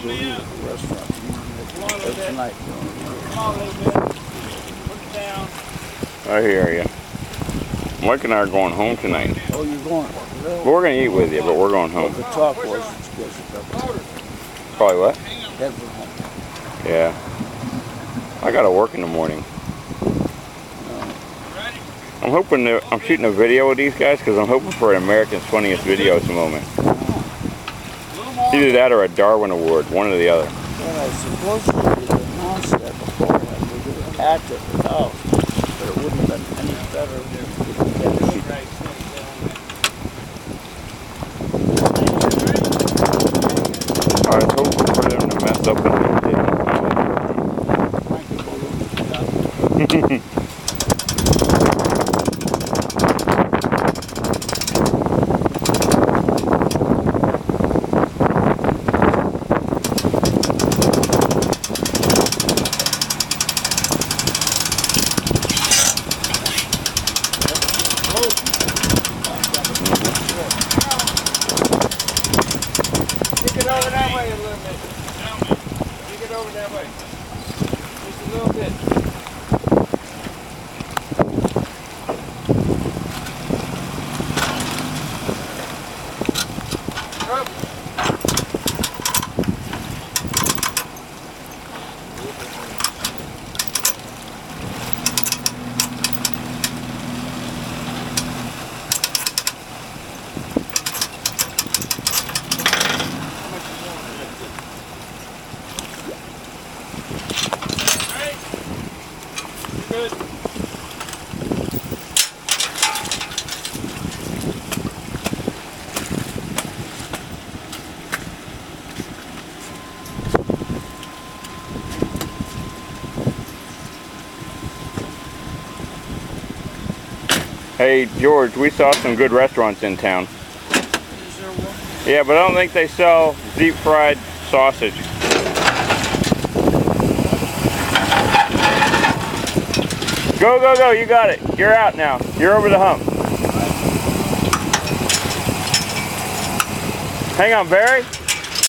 go to the restaurant tonight. Come on a little bit. Put it down. I hear you. Mike and I are going home tonight. Oh, you're going? Well, we're going to eat with you, but we're going home. The talk was it's good to Probably what? head for home. Yeah. I got to work in the morning. I'm hoping that I'm shooting a video with these guys because I'm hoping for an American's Funniest Video at the moment. Either that or a Darwin Award, one or the other. Well, I supposedly they announced that before, like they did an act at the house, but it wouldn't have been any better if we didn't get it. I was hoping for them to mess up and they did. Take it over that way a little bit. Take it over that way. Just a little bit. Up. Good. Hey, George, we saw some good restaurants in town. Is there one? Yeah, but I don't think they sell deep fried sausage. Go, go, go, you got it. You're out now. You're over the hump. Hang on, Barry.